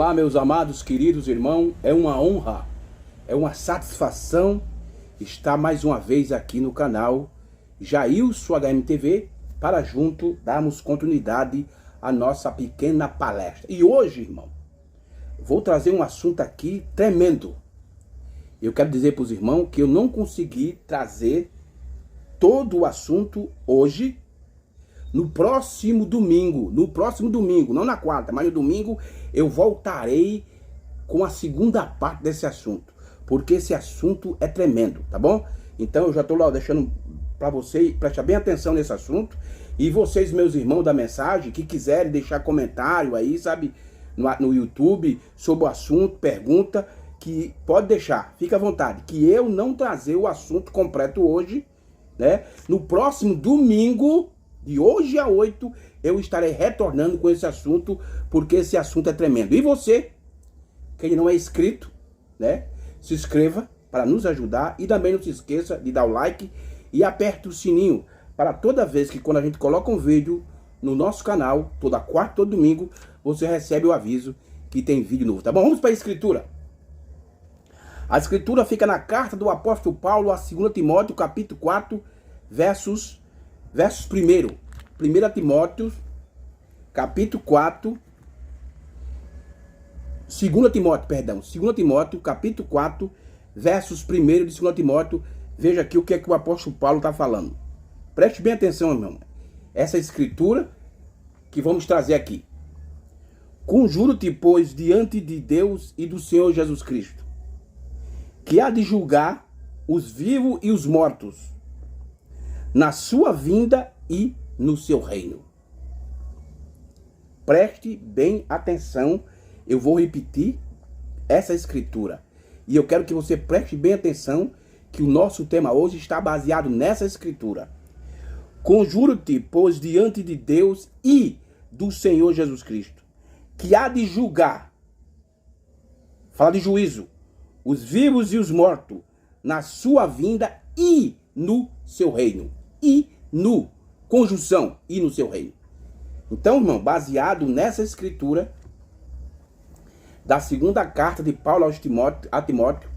Olá, meus amados, queridos irmãos, é uma honra, é uma satisfação estar mais uma vez aqui no canal Jailson HMTV para junto darmos continuidade à nossa pequena palestra. E hoje, irmão, vou trazer um assunto aqui tremendo. Eu quero dizer para os irmãos que eu não consegui trazer todo o assunto hoje. No próximo domingo, não na quarta, mas no domingo, eu voltarei com a segunda parte desse assunto, porque esse assunto é tremendo, tá bom? Então eu já estou lá deixando para você prestar bem atenção nesse assunto, e vocês, meus irmãos da mensagem, que quiserem deixar comentário aí, sabe, no YouTube, sobre o assunto, pergunta, que pode deixar, fica à vontade, que eu não trazer o assunto completo hoje, né? No próximo domingo, de hoje a 8, eu estarei retornando com esse assunto, porque esse assunto é tremendo. E você, quem não é inscrito, né, se inscreva para nos ajudar, e também não se esqueça de dar o like e aperte o sininho, para toda vez que quando a gente coloca um vídeo no nosso canal, toda quarta, todo domingo, você recebe o aviso que tem vídeo novo, tá bom? Vamos para a escritura. A escritura fica na carta do apóstolo Paulo a 2 Timóteo, capítulo 4, versos 1. 1 Timóteo, capítulo 4, 2 Timóteo, capítulo 4, versos 1 de 2 Timóteo. Veja aqui o que é que o apóstolo Paulo está falando. Preste bem atenção, irmão. Essa escritura que vamos trazer aqui. Conjuro-te, pois, diante de Deus e do Senhor Jesus Cristo, que há de julgar os vivos e os mortos, na sua vinda e no seu reino. Preste bem atenção, eu vou repetir essa escritura. E eu quero que você preste bem atenção, que o nosso tema hoje está baseado nessa escritura. Conjuro-te, pois, diante de Deus e do Senhor Jesus Cristo, que há de julgar, fala de juízo, os vivos e os mortos, na sua vinda e no seu reino. E no, conjunção, e no seu reino. Então, irmão, baseado nessa escritura da segunda carta de Paulo a Timóteo,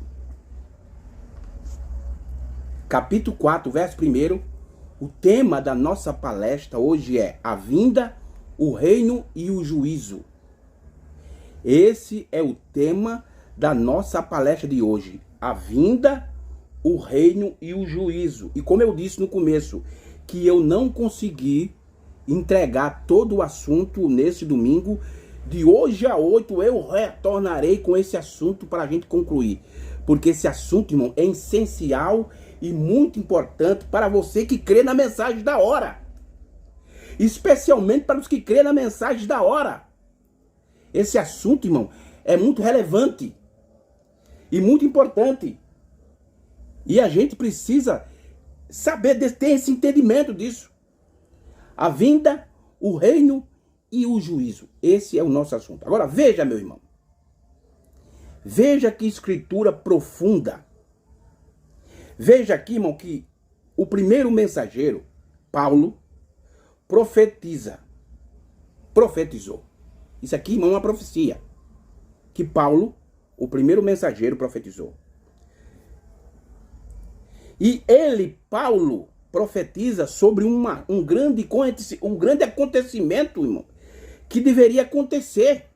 capítulo 4, verso 1, o tema da nossa palestra hoje é a vinda, o reino e o juízo. Esse é o tema da nossa palestra de hoje, a vinda, o reino e o juízo. E como eu disse no começo, que eu não consegui entregar todo o assunto nesse domingo, de hoje a 8 eu retornarei com esse assunto para a gente concluir. Porque esse assunto, irmão, é essencial e muito importante para você que crê na mensagem da hora. Especialmente para os que crê na mensagem da hora. Esse assunto, irmão, é muito relevante e muito importante. E a gente precisa saber, ter esse entendimento disso. A vinda, o reino e o juízo. Esse é o nosso assunto. Agora veja, meu irmão. Veja que escritura profunda. Veja aqui, irmão, que o primeiro mensageiro, Paulo, profetizou. Isso aqui, irmão, é uma profecia. Que Paulo, o primeiro mensageiro, profetizou. E ele, Paulo, profetiza sobre um grande acontecimento, irmão, que deveria acontecer.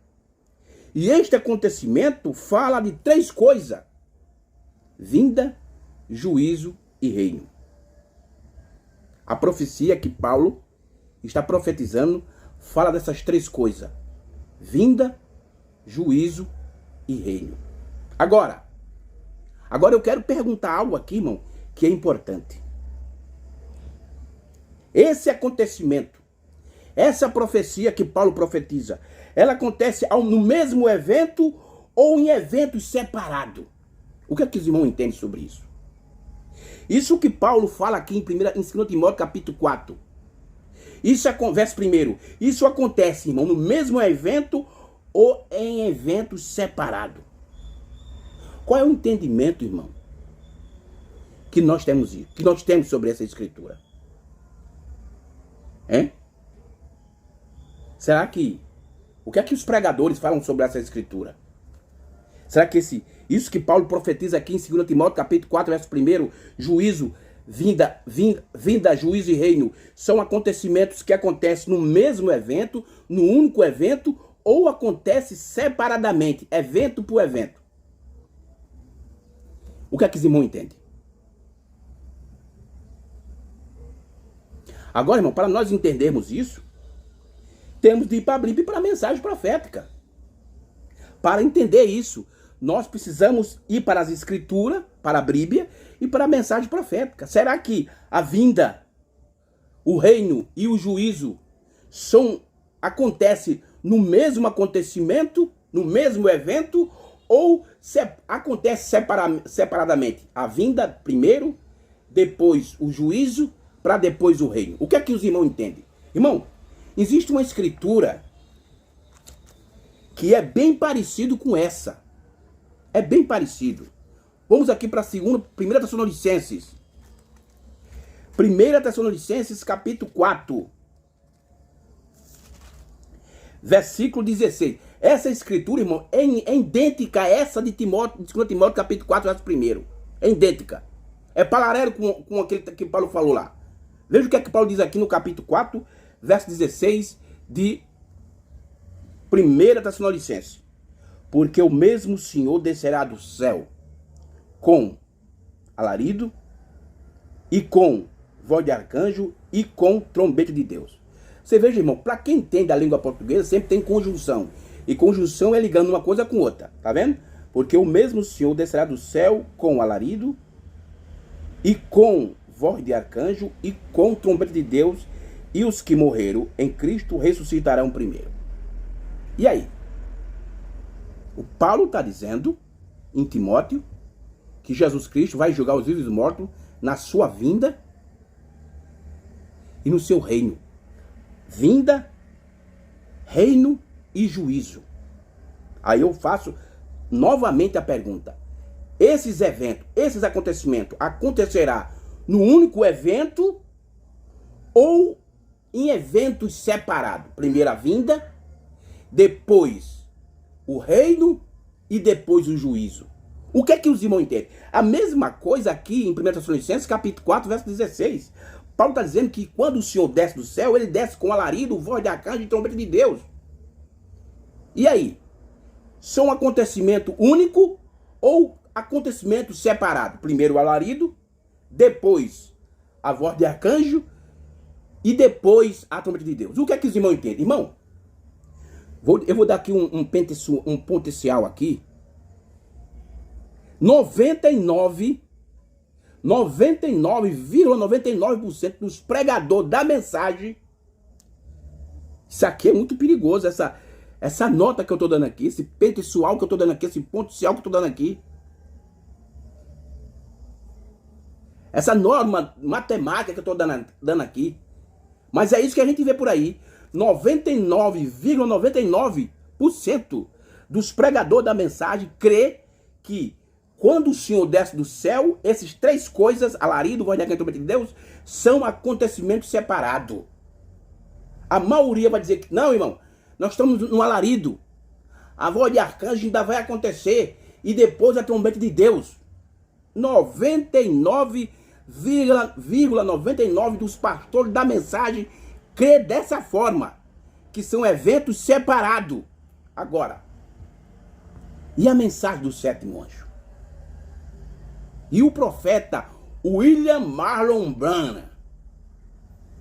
E este acontecimento fala de 3 coisas: vinda, juízo e reino. A profecia que Paulo está profetizando fala dessas 3 coisas: vinda, juízo e reino. Agora eu quero perguntar algo aqui, irmão, que é importante. Esse acontecimento, essa profecia que Paulo profetiza, ela acontece no mesmo evento ou em eventos separados? O que é que os irmãos entendem sobre isso? Isso que Paulo fala aqui em 2 Timóteo capítulo 4. Isso é verso 1. Isso acontece, irmão, no mesmo evento ou em eventos separados? Qual é o entendimento, irmão, que nós temos sobre essa escritura? Hein? Será que O que é que os pregadores falam sobre essa escritura? Será que isso que Paulo profetiza aqui em 2 Timóteo, capítulo 4, verso 1, juízo, vinda, juízo e reino, são acontecimentos que acontecem no mesmo evento, no único evento, ou acontece separadamente, evento por evento? O que é que os irmãos entendem? Agora, irmão, para nós entendermos isso, temos de ir para a Bíblia e para a mensagem profética. Para entender isso, nós precisamos ir para as escrituras, para a Bíblia e para a mensagem profética. Será que a vinda, o reino e o juízo acontece no mesmo acontecimento, no mesmo evento, ou acontece separadamente? A vinda primeiro, depois o juízo, para depois o reino. O que é que os irmãos entendem? Irmão, existe uma escritura que é bem parecido com essa. É bem parecido. Vamos aqui para 1 Tessalonicenses. 1 Tessalonicenses, capítulo 4. Versículo 16. Essa escritura, irmão, é idêntica a essa de 2 Timóteo, capítulo 4, verso 1. É idêntica. É paralelo com aquele que Paulo falou lá. Veja o que é que Paulo diz aqui no capítulo 4, verso 16 de 1 Tessalonicenses. Porque o mesmo Senhor descerá do céu com alarido e com voz de arcanjo e com trombeta de Deus. Você veja, irmão, para quem entende a língua portuguesa, sempre tem conjunção. E conjunção é ligando uma coisa com outra, tá vendo? Porque o mesmo Senhor descerá do céu com alarido e com voz de arcanjo e com trombeta de Deus, e os que morreram em Cristo ressuscitarão primeiro. E aí? O Paulo está dizendo em Timóteo que Jesus Cristo vai julgar os vivos e os mortos na sua vinda e no seu reino. Vinda, reino e juízo. Aí eu faço novamente a pergunta: esses eventos, esses acontecimentos acontecerá no único evento ou em eventos separados? Primeiro a vinda, depois o reino e depois o juízo. O que é que os irmãos entendem? A mesma coisa aqui em 1 Tessalonicenses, capítulo 4, verso 16. Paulo está dizendo que quando o Senhor desce do céu, ele desce com alarido, voz de arcanjo e trombeta de Deus. E aí? São um acontecimento único ou acontecimento separado? Primeiro o alarido, depois a voz de arcanjo e depois a trombeta de Deus. O que é que os irmãos entendem? Irmão, eu vou dar aqui um potencial aqui. 99,99% dos pregadores da mensagem. Isso aqui é muito perigoso, essa nota que eu estou dando aqui, esse potencial que eu estou dando aqui, esse potencial que eu estou dando aqui. Essa norma matemática que eu estou dando aqui. Mas é isso que a gente vê por aí. 99,99% dos pregadores da mensagem crê que quando o Senhor desce do céu, essas três coisas, alarido, voz de arcanjo e trombeta de Deus, são acontecimentos separados. A maioria vai dizer que não, irmão, nós estamos no alarido. A voz de arcanjo ainda vai acontecer e depois a trombeta de Deus. 99,99% dos pastores da mensagem crê dessa forma, que são eventos separados. Agora, e a mensagem do sétimo anjo? E o profeta William Marlon Branham?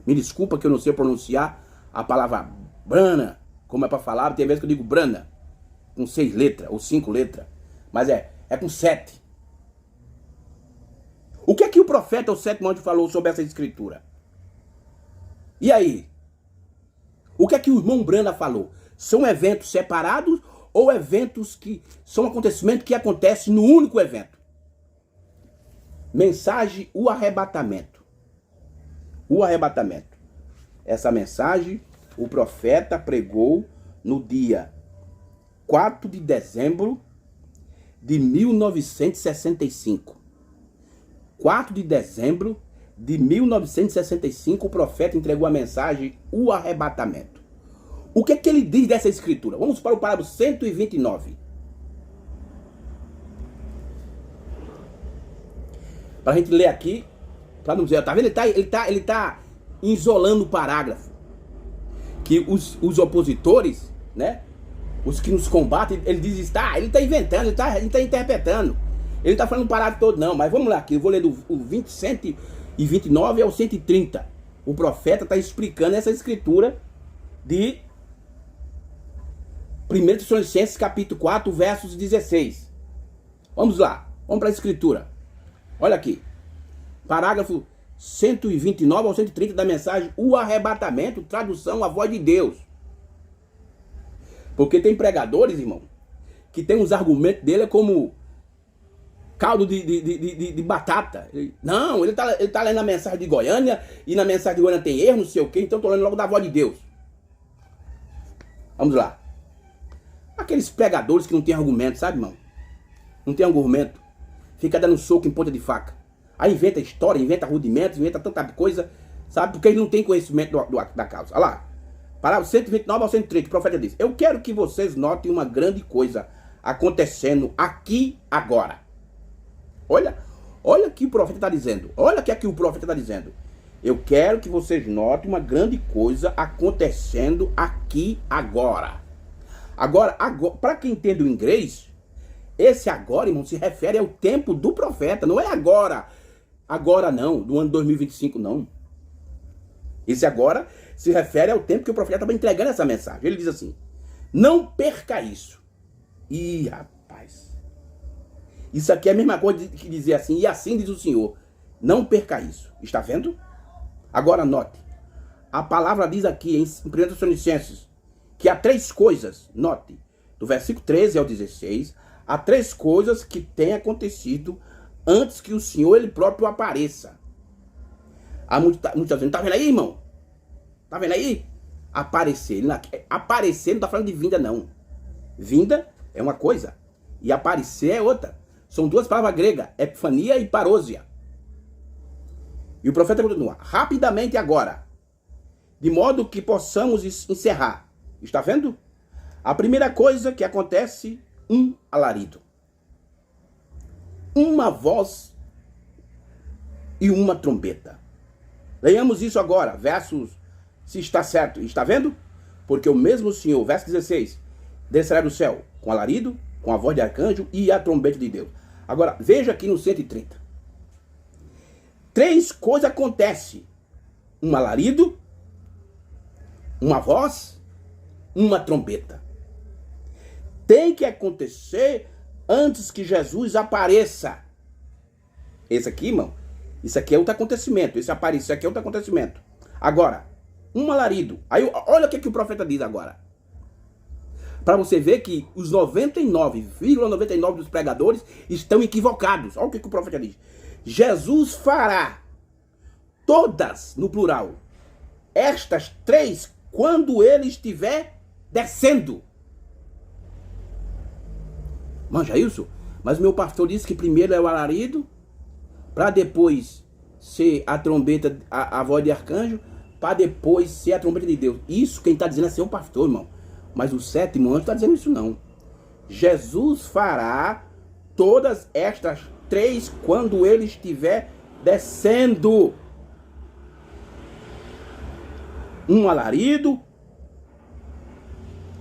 Me desculpa que eu não sei pronunciar a palavra Branham, como é para falar, tem vezes que eu digo Branham, com 6 letras ou 5 letras, mas é com 7. O que é que o profeta, o sétimo anjo, falou sobre essa escritura? E aí? O que é que o irmão Branham falou? São eventos separados ou eventos que são acontecimentos que acontecem no único evento? Mensagem, o arrebatamento. O arrebatamento. Essa mensagem o profeta pregou no dia 4 de dezembro de 1965. 4 de dezembro de 1965, o profeta entregou a mensagem, o arrebatamento. O que é que ele diz dessa escritura? Vamos para o parágrafo 129. Para a gente ler aqui, para não dizer, tá vendo? Ele tá isolando o parágrafo. Que os opositores, né? Os que nos combatem, ele diz, ele está inventando, ele está interpretando. Ele está falando o parágrafo todo, não. Mas vamos lá, aqui eu vou ler do 129 ao 130. O profeta está explicando essa escritura de 1 Tessalonicenses capítulo 4, versos 16. Vamos lá, vamos para a escritura. Olha aqui, parágrafo 129 ao 130 da mensagem, o arrebatamento, tradução, a voz de Deus. Porque tem pregadores, irmão, que tem uns argumentos dele como caldo de batata. Não, ele tá lendo a mensagem de Goiânia, e na mensagem de Goiânia tem erro, não sei o quê, então eu tô lendo logo da voz de Deus. Vamos lá. Aqueles pregadores que não tem argumento, sabe, irmão? Não tem argumento. Fica dando soco em ponta de faca. Aí inventa história, inventa rudimentos, inventa tanta coisa, sabe? Porque ele não tem conhecimento da causa. Olha lá. Parágrafo 129 ao 130, o profeta diz: eu quero que vocês notem uma grande coisa acontecendo aqui agora. Olha o que o profeta está dizendo. Olha o que aqui o profeta está dizendo. Eu quero que vocês notem uma grande coisa acontecendo aqui agora. Agora para quem entende o inglês, esse agora, irmão, se refere ao tempo do profeta. Não é agora não, do ano 2025 não. Esse agora se refere ao tempo que o profeta estava entregando essa mensagem. Ele diz assim: não perca isso. Ih, rapaz. Isso aqui é a mesma coisa que dizer assim, e assim diz o Senhor. Não perca isso. Está vendo? Agora note. A palavra diz aqui em 1 Tessalonicenses que há três coisas. Note. Do versículo 13 ao 16, há três coisas que têm acontecido antes que o Senhor ele próprio apareça. Há muitos dizendo, tá vendo aí, irmão? Tá vendo aí? Aparecer. Aparecer não está falando de vinda, não. Vinda é uma coisa e aparecer é outra. São duas palavras gregas, epifania e parousia. E o profeta continua, rapidamente agora, de modo que possamos encerrar. Está vendo? A primeira coisa que acontece, um alarido. Uma voz e uma trombeta. Leiamos isso agora, versos, se está certo. Está vendo? Porque o mesmo Senhor, verso 16, descerá do céu com alarido, com a voz de arcanjo e a trombeta de Deus. Agora, veja aqui no 130. Três coisas acontecem. Um alarido, uma voz, uma trombeta. Tem que acontecer antes que Jesus apareça. Esse aqui, irmão, isso aqui é outro acontecimento. Esse aparecer aqui é outro acontecimento. Agora, um alarido. Aí, olha o que o profeta diz agora. Para você ver que os 99,99% dos pregadores estão equivocados. Olha o que o profeta diz. Jesus fará todas, no plural, estas três quando ele estiver descendo. Manja isso? Mas meu pastor disse que primeiro é o alarido, para depois ser a trombeta, a voz de arcanjo, para depois ser a trombeta de Deus. Isso quem está dizendo é seu pastor, irmão. Mas o sétimo anjo está dizendo isso não. Jesus fará todas estas três quando ele estiver descendo. Um alarido,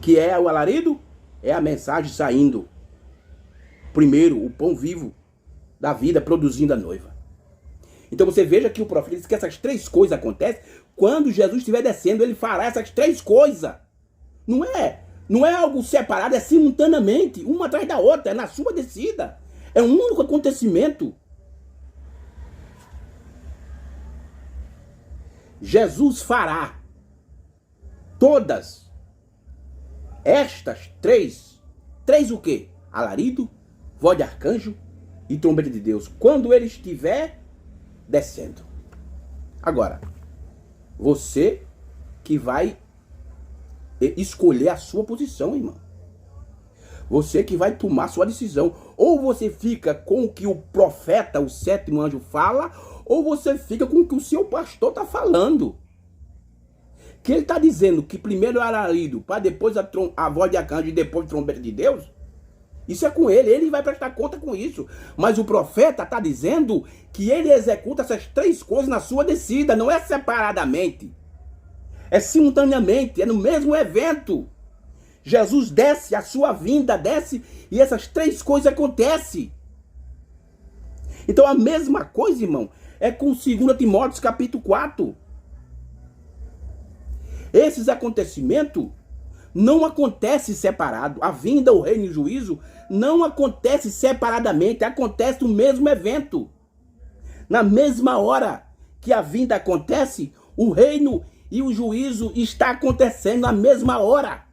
que é o alarido, é a mensagem saindo. Primeiro, o pão vivo da vida produzindo a noiva. Então você veja que o profeta diz que essas três coisas acontecem quando Jesus estiver descendo, ele fará essas três coisas. Não é algo separado, é simultaneamente, uma atrás da outra, é na sua descida. É um único acontecimento. Jesus fará todas estas três o quê? Alarido, voz de arcanjo e trombeta de Deus, quando ele estiver descendo. Agora, você que vai escolher a sua posição, irmão. Você que vai tomar a sua decisão. Ou você fica com o que o profeta, o sétimo anjo, fala, ou você fica com o que o seu pastor está falando. Que ele está dizendo que primeiro é o alarido, para depois a voz de arcanjo e depois a trombeta de Deus. Isso é com ele vai prestar conta com isso. Mas o profeta está dizendo que ele executa essas três coisas na sua descida, não é separadamente. É simultaneamente, é no mesmo evento. Jesus desce, a sua vinda desce e essas três coisas acontecem. Então a mesma coisa, irmão, é com 2 Timóteo capítulo 4. Esses acontecimentos não acontecem separados. A vinda, o reino e o juízo não acontece separadamente, acontece no mesmo evento. Na mesma hora que a vinda acontece, o reino e o juízo está acontecendo na mesma hora.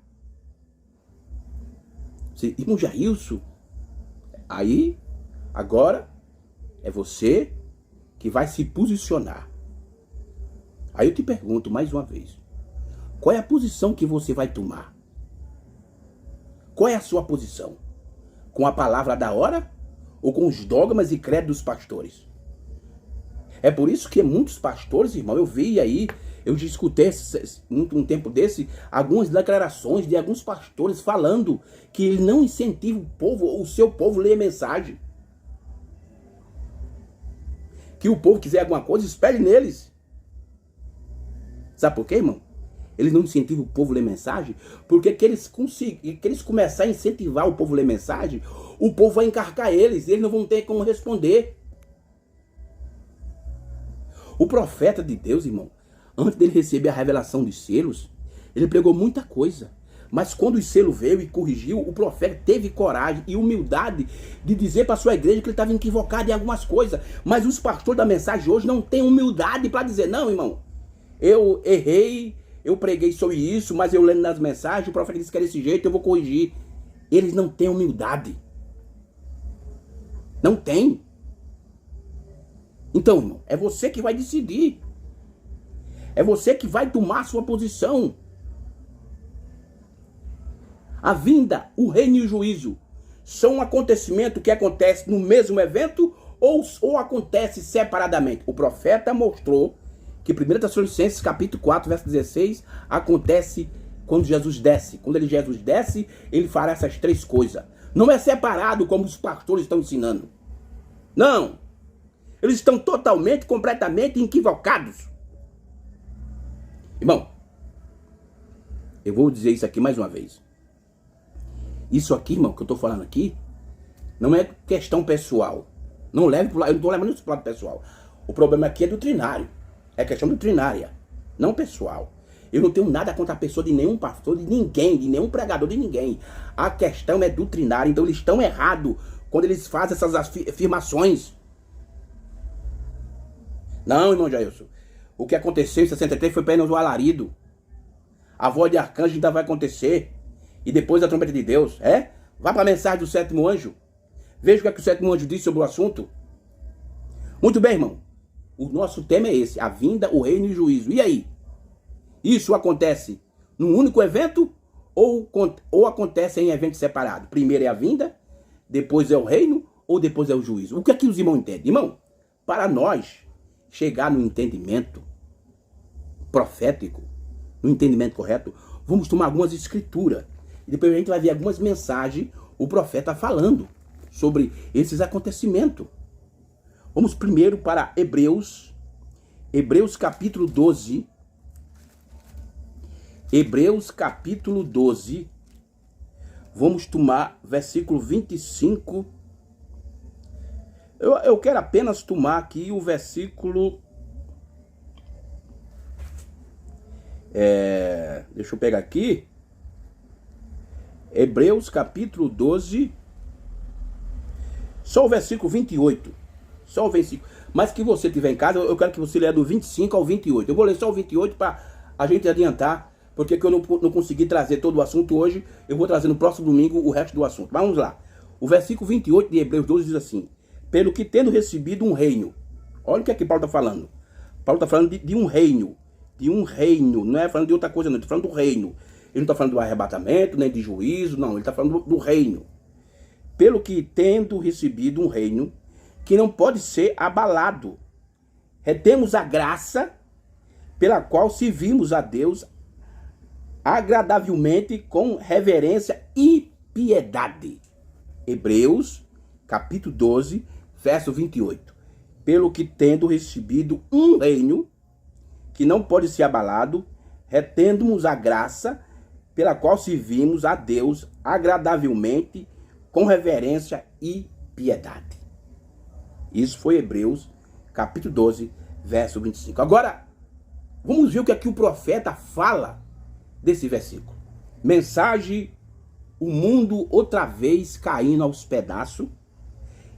Irmão Jailson, aí, agora, é você que vai se posicionar. Aí eu te pergunto mais uma vez, qual é a posição que você vai tomar? Qual é a sua posição? Com a palavra da hora ou com os dogmas e credos dos pastores? É por isso que muitos pastores, irmão, eu vi aí, eu já escutei um tempo desse, algumas declarações de alguns pastores falando que ele não incentiva o povo, o seu povo, a ler a mensagem. Que o povo quiser alguma coisa, espere neles. Sabe por quê, irmão? Eles não incentivam o povo a ler mensagem, porque que eles começarem a incentivar o povo a ler mensagem, o povo vai encarcar eles não vão ter como responder. O profeta de Deus, irmão, antes dele receber a revelação dos selos, ele pregou muita coisa. Mas quando o selo veio e corrigiu, o profeta teve coragem e humildade de dizer para a sua igreja que ele estava equivocado em algumas coisas. Mas os pastores da mensagem hoje não têm humildade para dizer, não, irmão, eu errei, eu preguei sobre isso, mas eu lendo nas mensagens, o profeta disse que era desse jeito, eu vou corrigir. Eles não têm humildade. Não tem. Então, irmão, é você que vai decidir. É você que vai tomar a sua posição. A vinda, o reino e o juízo são um acontecimento que acontece no mesmo evento ou acontece separadamente? O profeta mostrou que 1 Tessalonicenses capítulo 4, verso 16, acontece quando Jesus desce. Quando Jesus desce, ele fará essas três coisas. Não é separado como os pastores estão ensinando. Não. Eles estão totalmente, completamente equivocados. Irmão, eu vou dizer isso aqui mais uma vez. Isso aqui, irmão, que eu estou falando aqui, não é questão pessoal. Não leve pro lado, eu não estou levando isso para o lado pessoal. O problema aqui é doutrinário. É questão doutrinária, não pessoal. Eu não tenho nada contra a pessoa de nenhum pastor, de ninguém, de nenhum pregador, de ninguém. A questão é doutrinária, então eles estão errados quando eles fazem essas afirmações. Não, irmão Jailson. O que aconteceu em 63 foi apenas o alarido. A voz de arcanjo ainda vai acontecer. E depois a trombeta de Deus. Vá para a mensagem do sétimo anjo. Veja o que é que o sétimo anjo disse sobre o assunto. Muito bem, irmão. O nosso tema é esse. A vinda, o reino e o juízo. E aí? Isso acontece num único evento? Ou acontece em eventos separados? Primeiro é a vinda, depois é o reino, ou depois é o juízo? O que é que os irmãos entendem? Irmão, para nós chegar no entendimento profético, no entendimento correto, vamos tomar algumas escrituras. E depois a gente vai ver algumas mensagens o profeta falando sobre esses acontecimentos. Vamos primeiro para Hebreus capítulo 12. Hebreus capítulo 12. Vamos tomar versículo 25. Eu quero apenas tomar aqui o versículo... deixa eu pegar aqui. Hebreus capítulo 12. Só o versículo 28. Só o versículo. Mas que você tiver em casa, eu quero que você leia do 25 ao 28. Eu vou ler só o 28 para a gente adiantar, porque eu não consegui trazer todo o assunto hoje. Eu vou trazer no próximo domingo o resto do assunto. Vamos lá. O versículo 28 de Hebreus 12 diz assim: pelo que tendo recebido um reino. Olha o que aqui Paulo está falando. Paulo está falando de um reino. De um reino. Não é falando de outra coisa, não. Ele está falando do reino. Ele não está falando do arrebatamento, nem de juízo, não. Ele está falando do reino. Pelo que tendo recebido um reino que não pode ser abalado, retemos a graça pela qual servimos a Deus agradavelmente com reverência e piedade. Hebreus, capítulo 12, verso 28. Pelo que tendo recebido um reino que não pode ser abalado, retendo-nos a graça pela qual servimos a Deus agradavelmente com reverência e piedade. Isso foi Hebreus, capítulo 12, verso 25. Agora, vamos ver o que aqui o profeta fala desse versículo. Mensagem, o mundo outra vez caindo aos pedaços.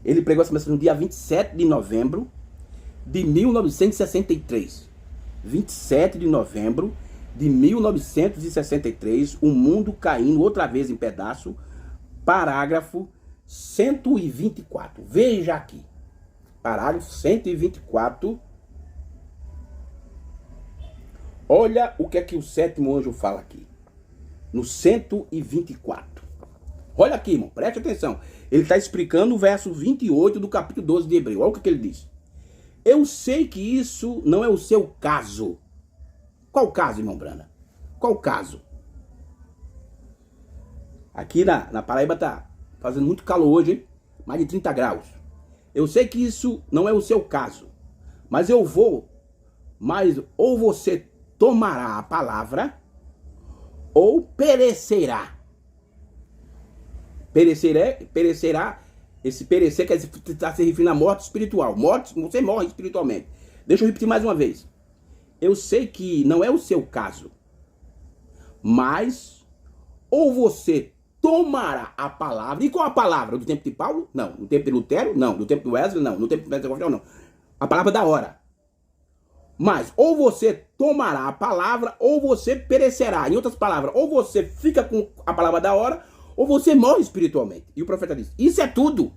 Ele pregou essa mensagem no dia 27 de novembro de 1963. 27 de novembro de 1963, o mundo caindo outra vez em pedaço. Parágrafo 124. Veja aqui. Parágrafo 124. Olha o que é que o sétimo anjo fala aqui. No 124. Olha aqui, irmão. Preste atenção. Ele está explicando o verso 28 do capítulo 12 de Hebreus. Olha o que ele diz. Eu sei que isso não é o seu caso. Qual caso, irmão Brana? Qual caso? Aqui na Paraíba tá fazendo muito calor hoje, hein? Mais de 30 graus. Eu sei que isso não é o seu caso. Mas ou você tomará a palavra, ou perecerá. Perecerá. Esse perecer quer dizer, está se referindo à morte espiritual. Morte, você morre espiritualmente. Deixa eu repetir mais uma vez. Eu sei que não é o seu caso, mas ou você tomará a palavra. E qual a palavra? Do tempo de Paulo? Não. Do tempo de Lutero? Não. Do tempo de Wesley? Não. Do tempo de Pentecostal? Não. A palavra da hora. Mas ou você tomará a palavra, ou você perecerá. Em outras palavras, ou você fica com a palavra da hora, ou você morre espiritualmente. E o profeta diz, isso é tudo.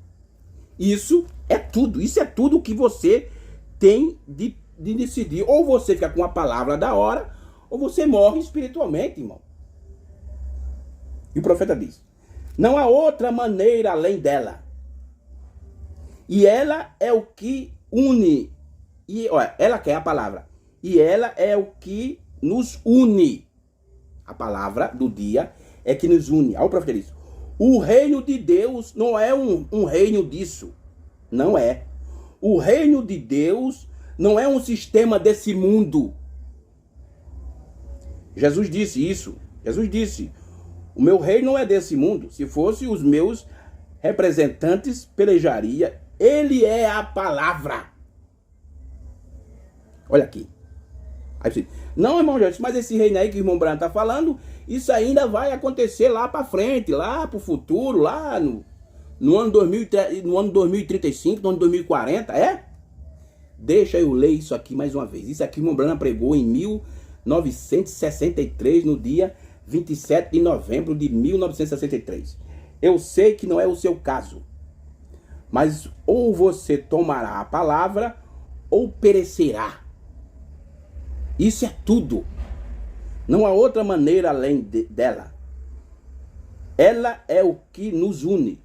Isso é tudo. Isso é tudo que você tem de decidir. Ou você fica com a palavra da hora, ou você morre espiritualmente, irmão. E o profeta diz, não há outra maneira além dela. E ela é o que une. E olha, ela quer a palavra. E ela é o que nos une. A palavra do dia é que nos une. Olha o profeta diz, o reino de Deus não é um reino disso. Não é. O reino de Deus não é um sistema desse mundo. Jesus disse isso. Jesus disse, o meu reino não é desse mundo. Se fosse, os meus representantes pelejariam. Ele é a palavra. Olha aqui. Aí você, não, irmão Jesus, mas esse reino aí que o irmão Branco está falando, isso ainda vai acontecer lá para frente, lá para o futuro, lá no ano 2035, no ano 2040, é? Deixa eu ler isso aqui mais uma vez. Isso aqui o irmão Branco pregou em 1963, no dia 27 de novembro de 1963. Eu sei que não é o seu caso, mas ou você tomará a palavra, ou perecerá. Isso é tudo. Não há outra maneira além dela. Ela é o que nos une.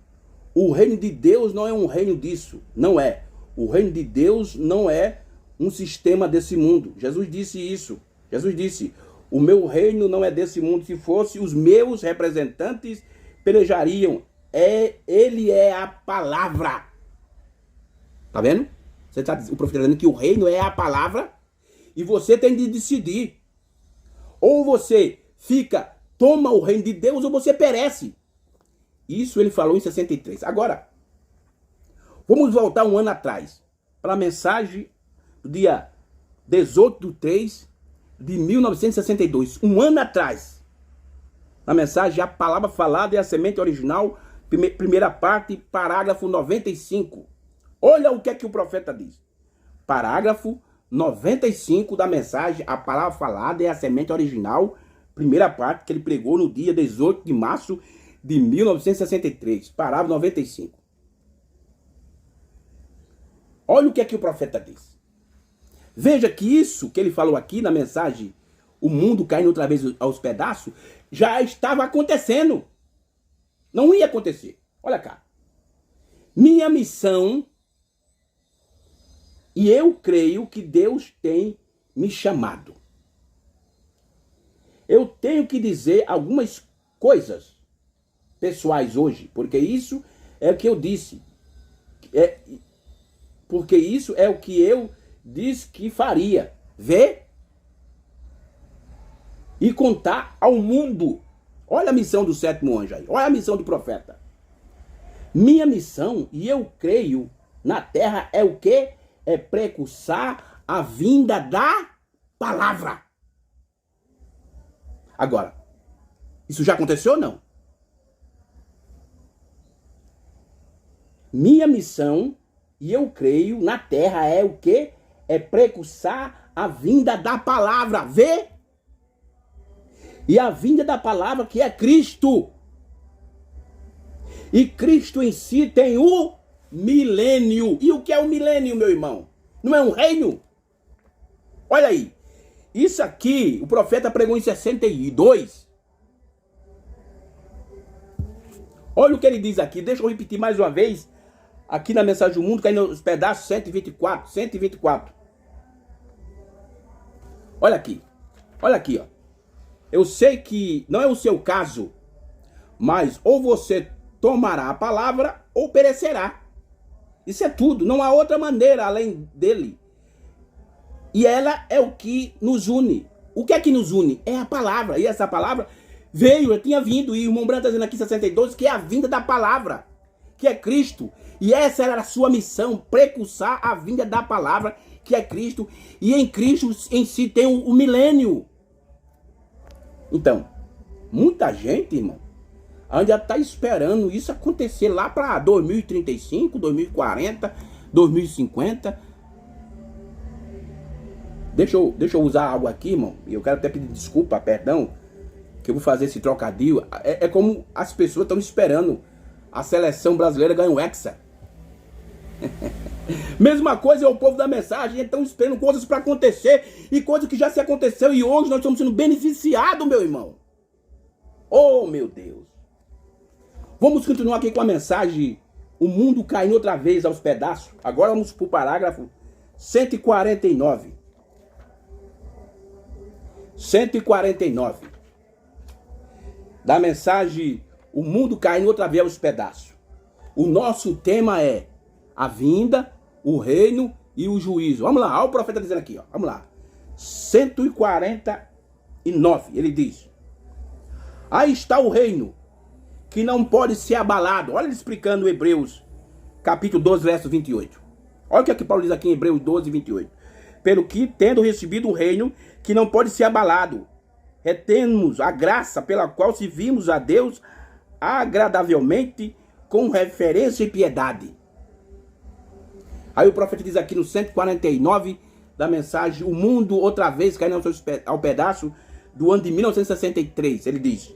O reino de Deus não é um reino disso. Não é. O reino de Deus não é um sistema desse mundo. Jesus disse isso. Jesus disse, o meu reino não é desse mundo. Se fosse, os meus representantes pelejariam. Ele é a palavra. Tá vendo? O profeta está dizendo que o reino é a palavra. E você tem de decidir. Ou você toma o reino de Deus, ou você perece. Isso ele falou em 63. Agora, vamos voltar um ano atrás. Para a mensagem do dia 18/3 de 1962. Um ano atrás. Na mensagem, a palavra falada é a semente original. Primeira parte, parágrafo 95. Olha o que é que o profeta diz. Parágrafo 95 da mensagem, a palavra falada é a semente original, primeira parte que ele pregou no dia 18 de março de 1963, parágrafo 95. Olha o que é que o profeta diz. Veja que isso que ele falou aqui na mensagem, o mundo caindo outra vez aos pedaços, já estava acontecendo. Não ia acontecer. Olha cá. Minha missão, e eu creio que Deus tem me chamado. eu tenho que dizer algumas coisas pessoais hoje, porque isso é o que eu disse. Porque isso é o que eu disse que faria. Ver e contar ao mundo. Olha a missão do sétimo anjo aí. Olha a missão do profeta. Minha missão, e eu creio, na terra é o quê? É precursar a vinda da palavra. Agora, isso já aconteceu ou não? Minha missão, e eu creio, na terra é o quê? É precursar a vinda da palavra. Vê? E a vinda da palavra que é Cristo. E Cristo em si tem o milênio. E o que é o milênio, meu irmão? Não é um reino? Olha aí. Isso aqui, o profeta pregou em 62. Olha o que ele diz aqui. Deixa eu repetir mais uma vez. Aqui na Mensagem do Mundo, que aí nos pedaços 124. 124. Olha aqui. Olha aqui, ó. Eu sei que não é o seu caso, mas ou você tomará a palavra ou perecerá. Isso é tudo. Não há outra maneira além dele. E ela é o que nos une. O que é que nos une? É a palavra. E essa palavra veio, eu tinha vindo. E o irmão Branco está dizendo aqui em 62 que é a vinda da palavra, que é Cristo. E essa era a sua missão, precursar a vinda da palavra, que é Cristo. E em Cristo em si tem o milênio. Então, muita gente, irmão, ainda está esperando isso acontecer lá para 2035, 2040, 2050. Deixa eu usar algo aqui, irmão. E eu quero até pedir desculpa, perdão, que eu vou fazer esse trocadilho. É como as pessoas estão esperando a seleção brasileira ganhar o Hexa. Mesma coisa é o povo da mensagem. Estão esperando coisas para acontecer. E coisas que já se aconteceu. E hoje nós estamos sendo beneficiados, meu irmão. Oh, meu Deus. Vamos continuar aqui com a mensagem. O mundo caindo outra vez aos pedaços. Agora vamos para o parágrafo 149. 149. Da mensagem, o mundo caindo outra vez aos pedaços. O nosso tema é a vinda, o reino e o juízo. Vamos lá, olha o profeta dizendo aqui, ó. Vamos lá. 149, ele diz: aí está o reino, que não pode ser abalado. Olha ele explicando Hebreus, capítulo 12, verso 28. Olha o que aqui Paulo diz aqui em Hebreus 12, 28. Pelo que, tendo recebido um reino que não pode ser abalado, retemos a graça pela qual servimos a Deus agradavelmente, com referência e piedade. Aí o profeta diz aqui no 149 da mensagem, o mundo outra vez caindo ao pedaço do ano de 1963. Ele diz: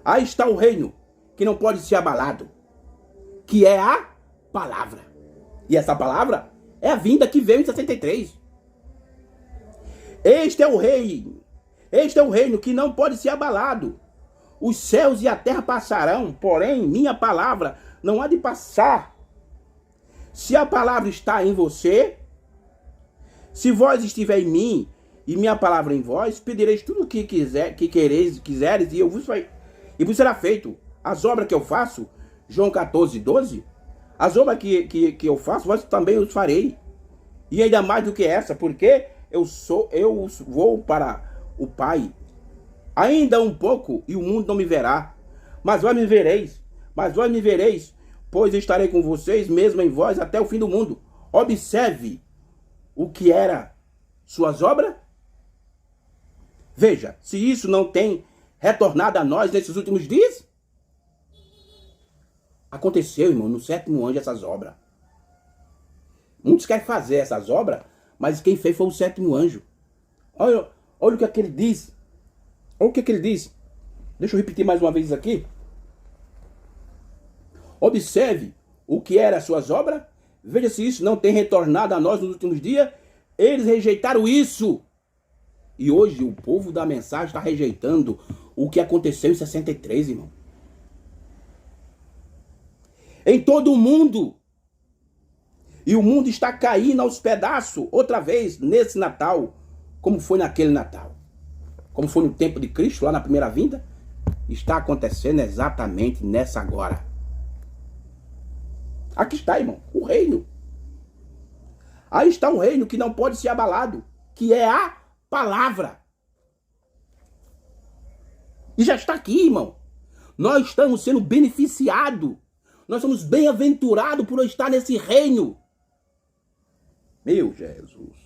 aí está o reino que não pode ser abalado, que é a palavra. E essa palavra é a vinda que veio em 63. Este é o reino que não pode ser abalado. Os céus e a terra passarão, porém minha palavra não há de passar. Se a palavra está em você, se vós estiver em mim e minha palavra em vós, pedireis tudo o que quiseres e vos será feito. As obras que eu faço, João 14, 12, as obras que eu faço, vós também os farei. E ainda mais do que essa, porque eu vou para o Pai. Ainda um pouco e o mundo não me verá, mas vós me vereis, pois estarei com vocês, mesmo em vós, até o fim do mundo. Observe o que era suas obras. Veja, se isso não tem retornado a nós nesses últimos dias. Aconteceu, irmão, no sétimo anjo essas obras. Muitos querem fazer essas obras, mas quem fez foi o sétimo anjo. Olha o que é que ele diz. Olha o que é que ele diz. Deixa eu repetir mais uma vez aqui. Observe o que eram as suas obras. Veja se isso não tem retornado a nós nos últimos dias. Eles rejeitaram isso. E hoje o povo da mensagem está rejeitando o que aconteceu em 63, irmão. Em todo o mundo. E o mundo está caindo aos pedaços outra vez nesse Natal, como foi naquele Natal. como foi no tempo de Cristo, lá na primeira vinda, está acontecendo exatamente nessa agora. Aqui está, irmão, o reino. Aí está um reino que não pode ser abalado, que é a palavra. E já está aqui, irmão. Nós estamos sendo beneficiados. Nós somos bem-aventurados por estar nesse reino. Meu Jesus.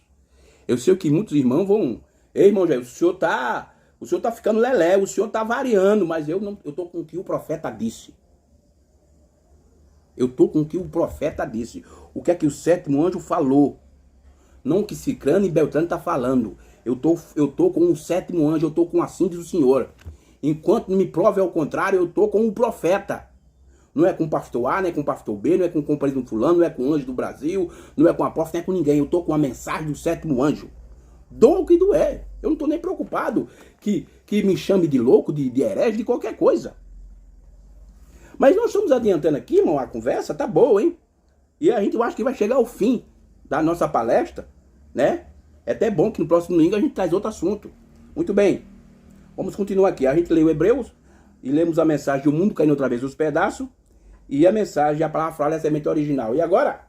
Eu sei que muitos irmãos vão... Ei, irmão Jesus, o senhor tá ficando lelé, o senhor tá variando, mas eu tô com o que o profeta disse. Eu tô com o que o profeta disse. O que é que o sétimo anjo falou. Não o que Cicrano e Beltrano tá falando. Eu tô com o sétimo anjo, eu tô com assim diz o Senhor. Enquanto não me prove ao contrário, eu tô com o profeta. Não é com o pastor A, não é com o pastor B, não é com o companheiro do fulano, não é com o anjo do Brasil, não é com a apóstolo, não é com ninguém. Eu tô com a mensagem do sétimo anjo. Dou o que doer. Eu não tô nem preocupado que me chame de louco, de herege, de qualquer coisa. Mas nós estamos adiantando aqui, irmão, a conversa tá boa, hein? E a gente acha que vai chegar ao fim da nossa palestra, né? É até bom que no próximo domingo a gente traz outro assunto. Muito bem. Vamos continuar aqui. A gente leu Hebreus e lemos a mensagem O mundo caindo outra vez nos pedaços e a mensagem A palavra falha é a semente original. E agora,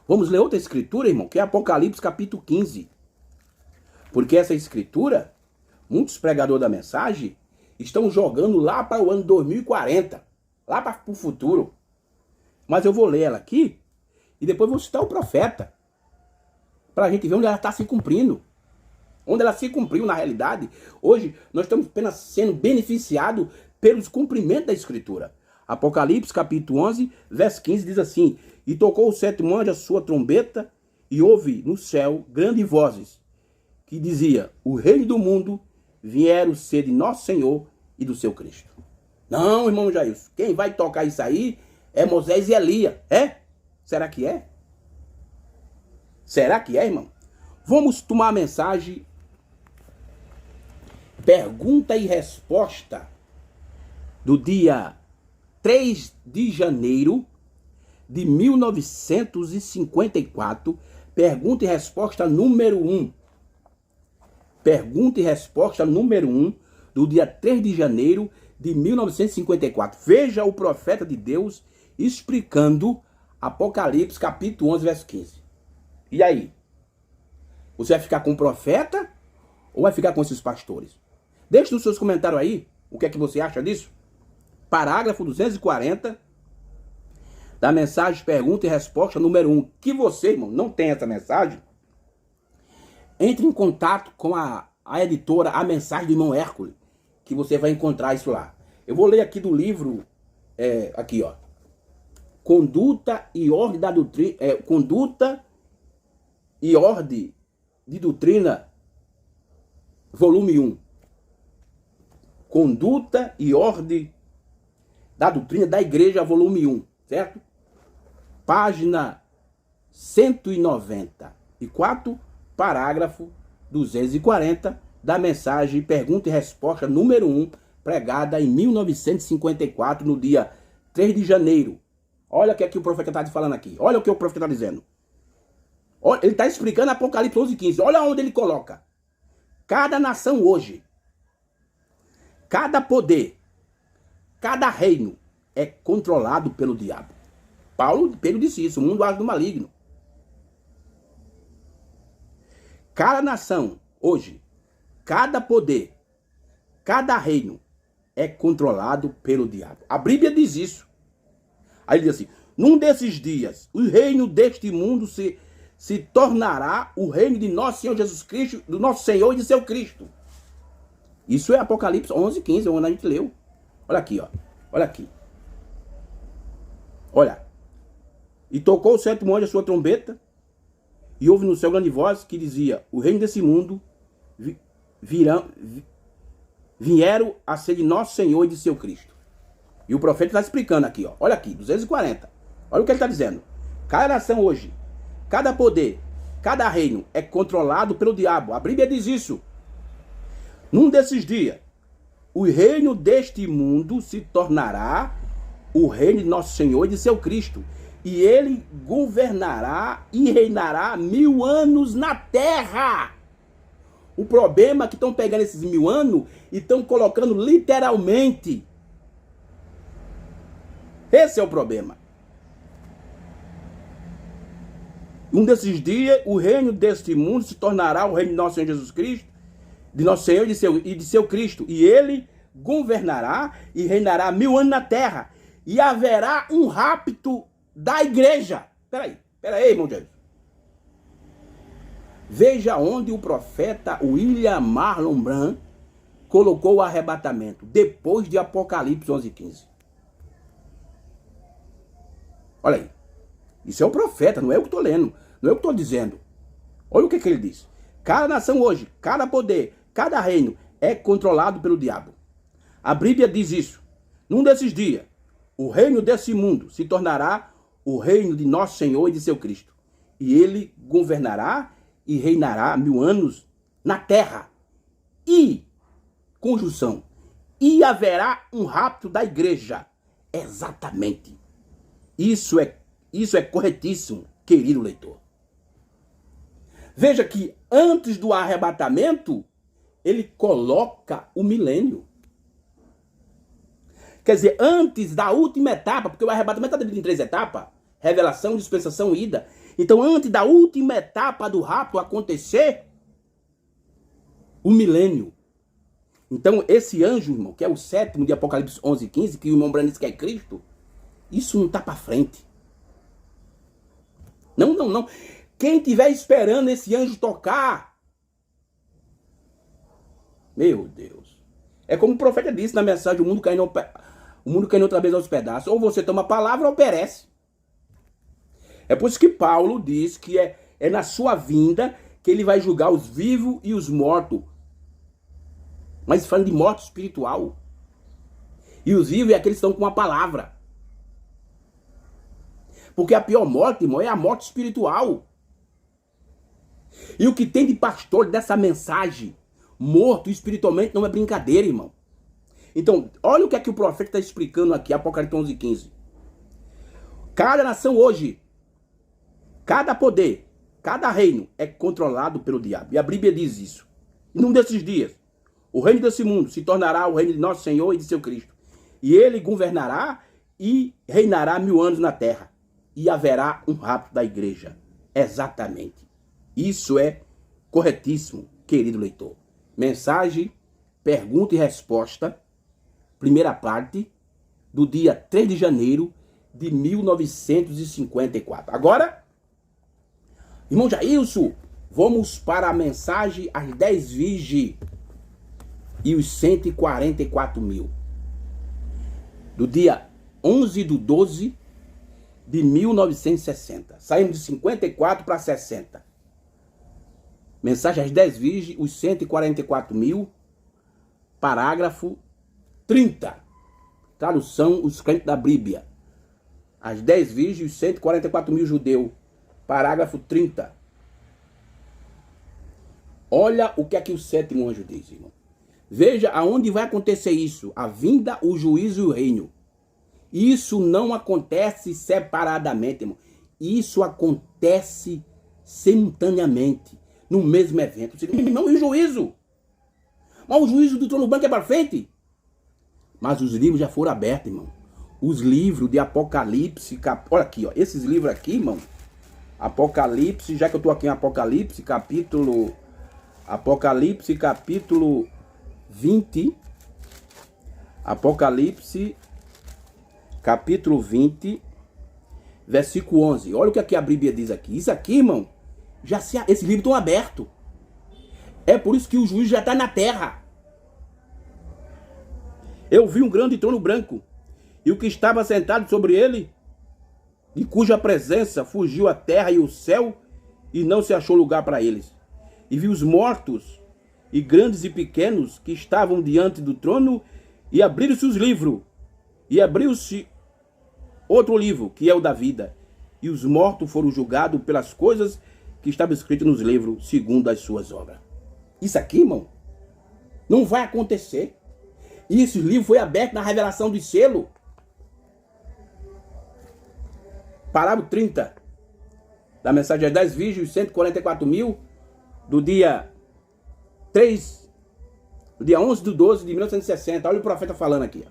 vamos ler outra escritura, irmão, que é Apocalipse capítulo 15. Porque essa escritura, muitos pregadores da mensagem estão jogando lá para o ano 2040, lá para o futuro. Mas eu vou ler ela aqui e depois vou citar o profeta, para a gente ver onde ela está se cumprindo. Onde ela se cumpriu na realidade. Hoje nós estamos apenas sendo beneficiados pelos cumprimentos da escritura. Apocalipse capítulo 11, verso 15 diz assim: E tocou o sétimo anjo a sua trombeta, e houve no céu grandes vozes, que dizia: O reino do mundo vieram ser de nosso Senhor e do seu Cristo. Não, irmão Jailson, quem vai tocar isso aí é Moisés e Elias. É? Será que é? Será que é, irmão? Vamos tomar a mensagem Pergunta e Resposta do dia 3 de janeiro de 1954. Pergunta e resposta número 1. Pergunta e resposta número 1 do dia 3 de janeiro de 1954. Veja o profeta de Deus explicando Apocalipse capítulo 11, verso 15. E aí? Você vai ficar com o profeta ou vai ficar com esses pastores? Deixe nos seus comentários aí o que é que você acha disso. Parágrafo 240 da mensagem Pergunta e Resposta número 1. Que você, irmão, não tem essa mensagem, entre em contato com a editora A Mensagem do Irmão Hércules, que você vai encontrar isso lá. Eu vou ler aqui do livro, aqui ó, Conduta e Ordem da Doutrina, Conduta e Ordem de Doutrina, volume 1. Conduta e Ordem da Doutrina da Igreja, volume 1, certo? Página 194, parágrafo 240 da mensagem Pergunta e Resposta número 1, pregada em 1954, no dia 3 de janeiro. Olha o que, é que o profeta está falando aqui. Olha o que o profeta está dizendo. Olha, ele está explicando Apocalipse 11:15. Olha onde ele coloca. Cada nação hoje, cada poder, cada reino é controlado pelo diabo. Pedro disse isso, o mundo age do maligno. Cada nação hoje, cada poder, cada reino é controlado pelo diabo. A Bíblia diz isso. Aí ele diz assim: num desses dias, o reino deste mundo se tornará o reino de nosso Senhor Jesus Cristo, do nosso Senhor e de seu Cristo. Isso é Apocalipse 11:15, onde a gente leu. Olha aqui, ó. Olha aqui. Olha. E tocou o sétimo anjo a sua trombeta, e houve no céu grande voz que dizia: o reino desse mundo vieram a ser de nosso Senhor e de seu Cristo. E o profeta está explicando aqui, ó. Olha aqui, 240. Olha o que ele está dizendo. Cada nação hoje, cada poder, cada reino é controlado pelo diabo. A Bíblia diz isso. Num desses dias, o reino deste mundo se tornará o reino de nosso Senhor e de seu Cristo. E ele governará e reinará 1000 anos na terra. O problema é que estão pegando esses 1000 anos e estão colocando literalmente. Esse é o problema. Um desses dias, o reino deste mundo se tornará o reino de nosso Senhor Jesus Cristo, de nosso Senhor e de seu Cristo. E ele governará e reinará 1000 anos na terra. E haverá um rapto da igreja. Peraí, irmão Jair. Veja onde o profeta William Marlon Branham colocou o arrebatamento, depois de Apocalipse 11:15. Olha aí. Isso é o profeta, não é eu que estou lendo, não é eu que estou dizendo. Olha o que ele diz. Cada nação hoje, cada poder, cada reino é controlado pelo diabo. A Bíblia diz isso. Num desses dias, o reino desse mundo se tornará o reino de nosso Senhor e de seu Cristo. E ele governará e reinará 1000 anos na terra. E, conjunção, e haverá um rapto da igreja. Exatamente. Isso é corretíssimo, querido leitor. Veja que antes do arrebatamento, ele coloca o milênio. Quer dizer, antes da última etapa, porque o arrebatamento está dividido em 3 etapas, revelação, dispensação e ida. Então, antes da última etapa do rapto acontecer, o milênio. Então, esse anjo, irmão, que é o 7º de Apocalipse 11:15, que o irmão Branham diz que é Cristo, isso não está para frente. Não. Quem estiver esperando esse anjo tocar, meu Deus. É como o profeta disse na mensagem, o mundo caindo outra vez aos pedaços. Ou você toma a palavra ou perece. É por isso que Paulo diz que é na sua vinda que ele vai julgar os vivos e os mortos. Mas falando de morte espiritual. E os vivos é aqueles que estão com a palavra. Porque a pior morte, irmão, é a morte espiritual. E o que tem de pastor dessa mensagem, morto espiritualmente, não é brincadeira, irmão. Então, olha o que é que o profeta está explicando aqui, Apocalipse 11:15. Cada nação hoje, cada poder, cada reino é controlado pelo diabo. E a Bíblia diz isso. E num desses dias, o reino desse mundo se tornará o reino de nosso Senhor e de seu Cristo. E ele governará e reinará 1000 anos na terra. E haverá um rapto da igreja. Exatamente. Isso é corretíssimo, querido leitor. Mensagem, pergunta e resposta, primeira parte, do dia 3 de janeiro de 1954. Agora, irmão Jailson, vamos para a mensagem às 10 virgens e os 144.000. Do dia 11/12 de 1960. Saímos de 54 para 60. Mensagem às 10 virgens, os 144.000. Parágrafo 30. Tradução, os crentes da Bíblia. As 10 virgens, os 144.000 judeus. Parágrafo 30. Olha o que é que o 7º anjo diz, irmão. Veja aonde vai acontecer isso. A vinda, o juízo e o reino. Isso não acontece separadamente, irmão. Isso acontece simultaneamente, no mesmo evento. Não, e o juízo? Mas o juízo do trono branco é para frente. Mas os livros já foram abertos, irmão. Os livros de Apocalipse, olha aqui, ó, esses livros aqui, irmão. Apocalipse, já que eu estou aqui em Apocalipse, capítulo 20. Apocalipse, capítulo 20, versículo 11. Olha o que aqui a Bíblia diz aqui. Isso aqui, irmão, esses livros estão abertos. É por isso que o juízo já está na terra. Eu vi um grande trono branco, e o que estava sentado sobre ele, de cuja presença fugiu a terra e o céu, e não se achou lugar para eles. E vi os mortos, e grandes e pequenos, que estavam diante do trono, e abriram-se os livros, e abriu-se outro livro, que é o da vida. E os mortos foram julgados pelas coisas que estavam escritas nos livros, segundo as suas obras. Isso aqui, irmão, não vai acontecer. E esse livro foi aberto na revelação do selo. Parágrafo 30 da mensagem das 10 virgens, 144.000, do dia dia 11/12 de 1960. Olha o profeta falando aqui.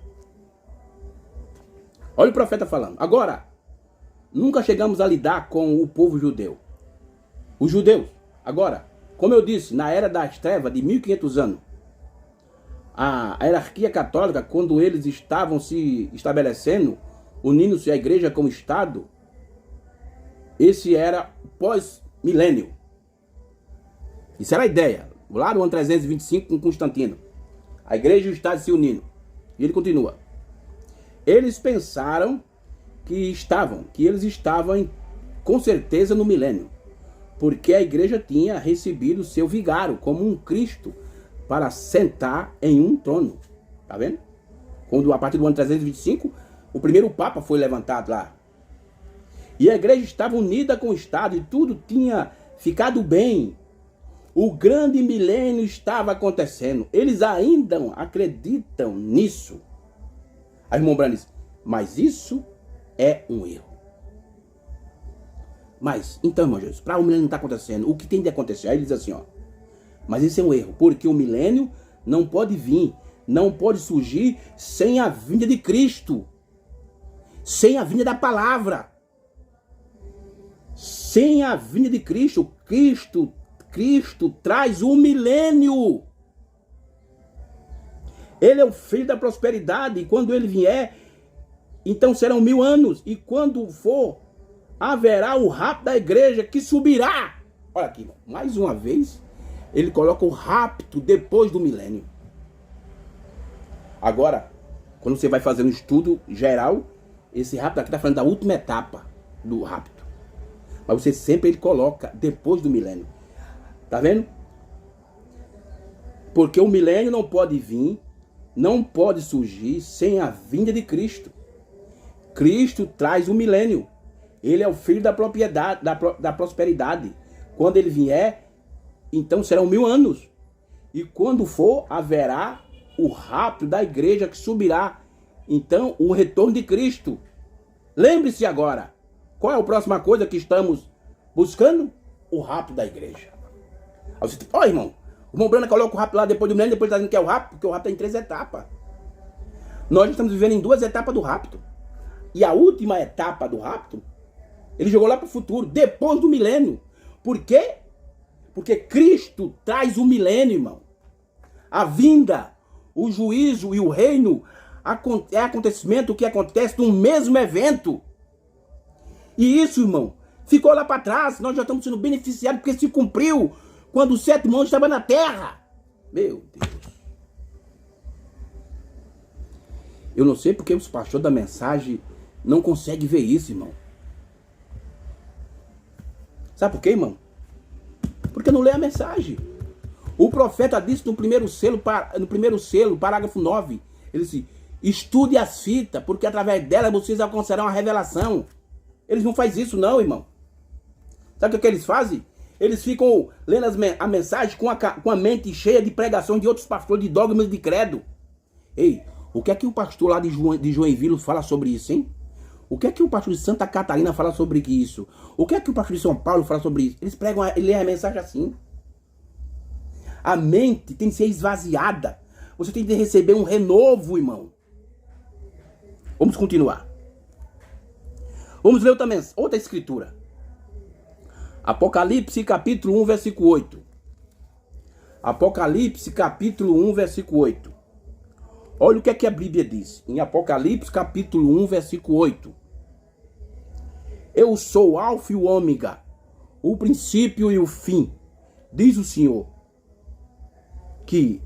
Olha o profeta falando. Agora, nunca chegamos a lidar com o povo judeu. Os judeus. Agora, como eu disse, na era das trevas de 1500 anos, a hierarquia católica, quando eles estavam se estabelecendo, unindo-se à igreja como Estado, esse era pós-milênio. Isso era a ideia. Lá no ano 325 com Constantino. A igreja e o Estado se unindo. E ele continua. Eles pensaram que eles estavam com certeza no milênio. Porque a igreja tinha recebido seu vigário como um Cristo para sentar em um trono. Tá vendo? Quando a partir do ano 325, o primeiro Papa foi levantado lá. E a igreja estava unida com o Estado e tudo tinha ficado bem. O grande milênio estava acontecendo. Eles ainda acreditam nisso. Aí o irmão Branham diz, mas isso é um erro. Mas, então, irmão Jesus, para o milênio não estar acontecendo, o que tem de acontecer? Aí ele diz assim, ó, mas isso é um erro, porque o milênio não pode vir, não pode surgir sem a vinda de Cristo, sem a vinda da palavra. Sem a vinda de Cristo, Cristo traz o milênio. Ele é o filho da prosperidade. E quando ele vier, então serão 1000 anos. E quando for, haverá o rapto da igreja que subirá. Olha aqui, mais uma vez, ele coloca o rapto depois do milênio. Agora, quando você vai fazer um estudo geral, esse rapto aqui está falando da última etapa do rapto. Mas você sempre ele coloca depois do milênio. Tá vendo? Porque o milênio não pode vir, não pode surgir sem a vinda de Cristo. Cristo traz o milênio. Ele é o filho da propriedade, da prosperidade. Quando ele vier, então serão 1000 anos. E quando for, haverá o rapto da igreja que subirá. Então, o retorno de Cristo. Lembre-se agora. Qual é a próxima coisa que estamos buscando? O rapto da igreja. Aí você, ó, irmão, o irmão Branham coloca o rapto lá depois do milênio, depois está dizendo que é o rapto, porque o rapto está em 3 etapas. Nós estamos vivendo em 2 etapas do rapto. E a última etapa do rapto, ele jogou lá para o futuro, depois do milênio. Por quê? Porque Cristo traz o milênio, irmão. A vinda, o juízo e o reino é acontecimento que acontece no mesmo evento. E isso, irmão, ficou lá para trás. Nós já estamos sendo beneficiados porque se cumpriu quando o 7º anjo estava na terra. Meu Deus. Eu não sei porque os pastores da mensagem não conseguem ver isso, irmão. Sabe por quê, irmão? Porque não lê a mensagem. O profeta disse no primeiro selo, parágrafo 9, ele disse, estude as fitas, porque através delas vocês alcançarão a revelação. Eles não fazem isso não, irmão. Sabe o que eles fazem? Eles ficam lendo a mensagem com a mente cheia de pregação de outros pastores, de dogmas de credo. Ei, o que é que o pastor lá de Joinville fala sobre isso, hein? O que é que o pastor de Santa Catarina fala sobre isso? O que é que o pastor de São Paulo fala sobre isso? Eles pregam, lêem a mensagem assim. A mente tem que ser esvaziada. Você tem que receber um renovo, irmão. Vamos continuar. Vamos ler outra escritura. Apocalipse capítulo 1, versículo 8. Apocalipse capítulo 1, versículo 8. Olha o que é que a Bíblia diz. Em Apocalipse capítulo 1, versículo 8. Eu sou o Alfa e o Ômega, o princípio e o fim, diz o Senhor, que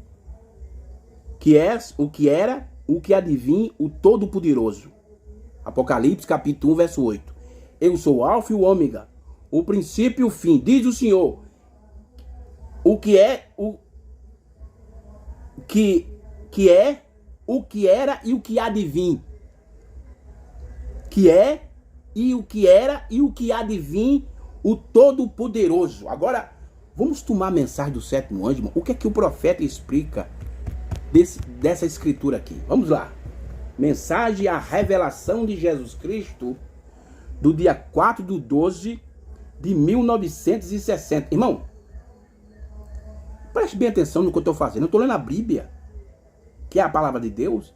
és o que era, o que há de vir, o Todo-Poderoso. Apocalipse capítulo 1, verso 8. Eu sou o Alfa e o Ômega, o princípio e o fim, diz o Senhor, o que é, o que é, o que era e o que há de vir. Que é, e o que era e o que há de vir, o Todo-Poderoso. Agora, vamos tomar a mensagem do 7º anjo, irmão. O que é que o profeta explica dessa escritura aqui? Vamos lá. Mensagem à revelação de Jesus Cristo, do dia 4/12 de 1960. Irmão, Preste bem atenção no que eu estou fazendo. Eu estou lendo a Bíblia, que é a palavra de Deus,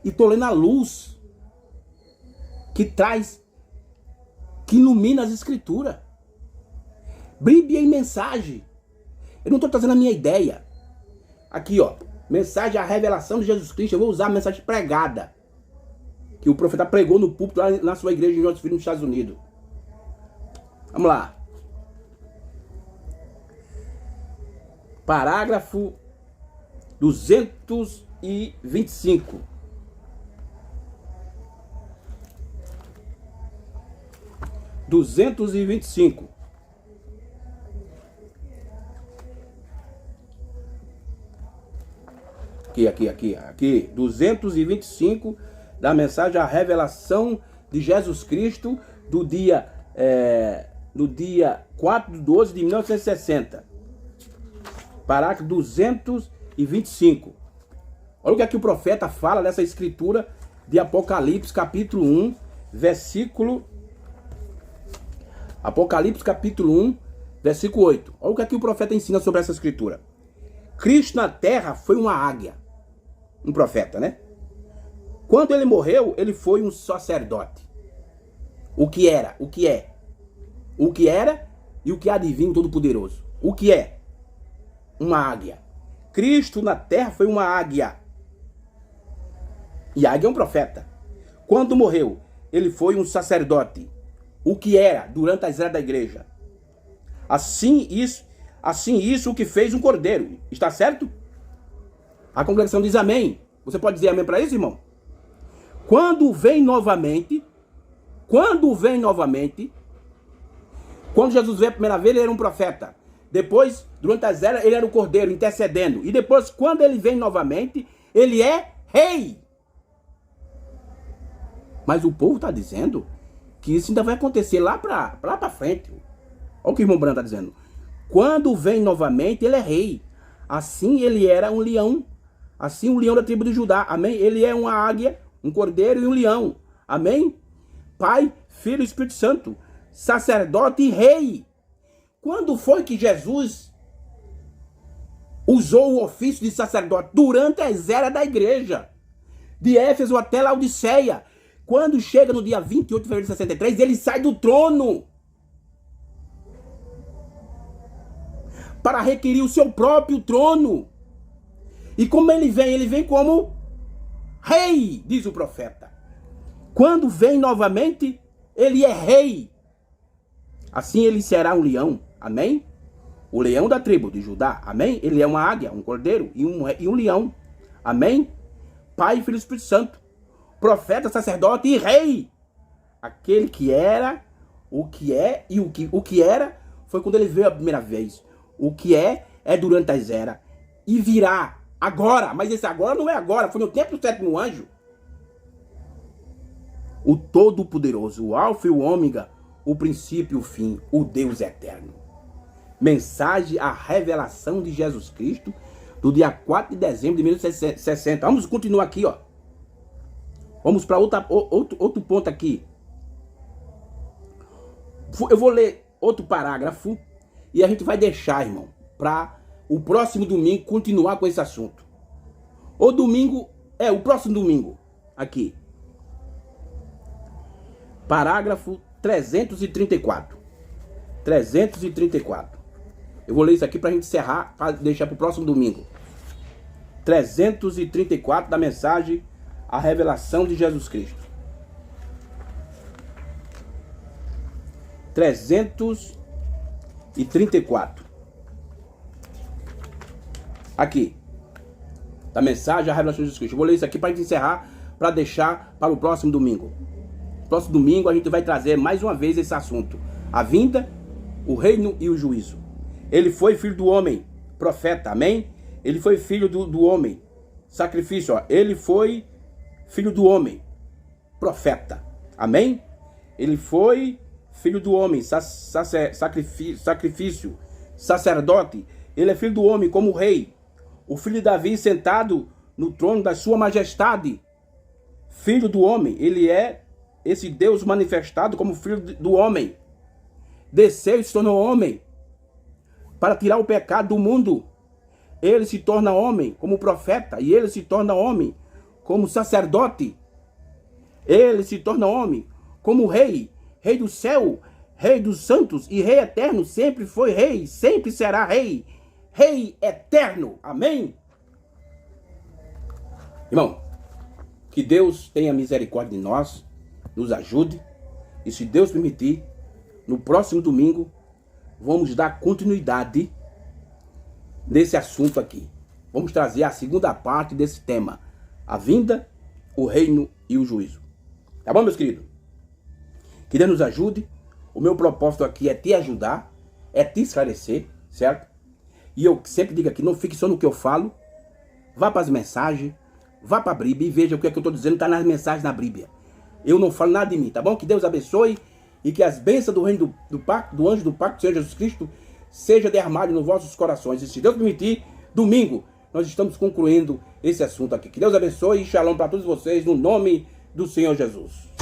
e estou lendo a luz que traz, que ilumina as escrituras. Bíblia e mensagem. Eu não estou trazendo a minha ideia. Aqui, ó. Mensagem, a revelação de Jesus Cristo. Eu vou usar a mensagem pregada, que o profeta pregou no púlpito lá na sua igreja em Jonesville, nos Estados Unidos. Vamos lá. Parágrafo 225. Aqui. 225 da mensagem A Revelação de Jesus Cristo do dia 4/12 de 1960. Parágrafo 225. Olha o que aqui o profeta fala nessa escritura de Apocalipse, capítulo 1, versículo... Apocalipse, capítulo 1, versículo 8. Olha o que aqui o profeta ensina sobre essa escritura. Cristo na terra foi uma águia. Um profeta, né? Quando ele morreu, ele foi um sacerdote. O que era? O que é? O que era e o que há de vir Todo-Poderoso. O que é? Uma águia. Cristo na terra foi uma águia. E águia é um profeta. Quando morreu, ele foi um sacerdote. O que era durante as eras da igreja. Assim isso o que fez um cordeiro. Está certo? A congregação diz amém. Você pode dizer amém para isso, irmão? Quando vem novamente, quando Jesus veio a primeira vez, ele era um profeta. Depois, durante as eras, ele era o cordeiro, intercedendo. E depois, quando ele vem novamente, ele é rei. Mas o povo está dizendo que isso ainda vai acontecer lá para frente. Olha o que o irmão Branco está dizendo. Quando vem novamente, ele é rei. Assim ele era um leão. Assim o leão da tribo de Judá. Amém? Ele é uma águia, um cordeiro e um leão. Amém? Pai, Filho e Espírito Santo. Sacerdote e rei. Quando foi que Jesus usou o ofício de sacerdote? Durante as eras da igreja. De Éfeso até Laodiceia. Quando chega no dia 28 de fevereiro de 63, ele sai do trono para requerir o seu próprio trono. E como ele vem como rei, diz o profeta. Quando vem novamente, ele é rei. Assim ele será um leão, amém? O leão da tribo de Judá, amém? Ele é uma águia, um cordeiro e um leão, amém? Pai, Filho e Espírito Santo. Profeta, sacerdote e rei. Aquele que era, o que é e o que era foi quando ele veio a primeira vez. O que é durante as eras e virá agora. Mas esse agora não é agora, foi no tempo do sétimo anjo. O Todo-Poderoso, o Alfa e o Ômega, o princípio e o fim, o Deus eterno. Mensagem, a revelação de Jesus Cristo do dia 4 de dezembro de 1960. Vamos continuar aqui, ó. Vamos para outro ponto aqui. Eu vou ler outro parágrafo e a gente vai deixar, irmão, para o próximo domingo continuar com esse assunto. O próximo domingo, aqui. Parágrafo 334. 334. Eu vou ler isso aqui para a gente encerrar, para deixar para o próximo domingo. 334 da mensagem A Revelação de Jesus Cristo. 334. Aqui. Da mensagem A Revelação de Jesus Cristo. Eu vou ler isso aqui para a gente encerrar, para deixar para o próximo domingo. Próximo domingo a gente vai trazer mais uma vez esse assunto. A vinda, o reino e o juízo. Ele foi filho do homem, profeta, amém? Ele foi filho do homem, sacrifício, ó. Ele foi filho do homem, profeta, amém? Ele foi filho do homem, sacrifício, sacerdote. Ele é filho do homem como rei. O filho de Davi sentado no trono da sua majestade. Filho do homem, ele é esse Deus manifestado como filho do homem. Desceu e se tornou homem para tirar o pecado do mundo. ele se torna homem como profeta, e ele se torna homem como sacerdote. Ele se torna homem como rei, rei do céu, rei dos santos e rei eterno. Sempre foi rei, sempre será rei, rei eterno. Amém? Irmão, que Deus tenha misericórdia de nós, nos ajude, e se Deus permitir, no próximo domingo, vamos dar continuidade nesse assunto aqui. Vamos trazer a segunda parte desse tema: a vinda, o reino e o juízo. Tá bom, meus queridos? Que Deus nos ajude. O meu propósito aqui é te ajudar, é te esclarecer, certo? E eu sempre digo aqui, não fique só no que eu falo. Vá para as mensagens, vá para a Bíblia e veja o que é que eu estou dizendo, está nas mensagens na Bíblia. Eu não falo nada de mim, tá bom? Que Deus abençoe e que as bênçãos do reino do anjo do pacto, Senhor Jesus Cristo, seja derramado nos vossos corações. E se Deus permitir, domingo, nós estamos concluindo esse assunto aqui. Que Deus abençoe e shalom para todos vocês, no nome do Senhor Jesus.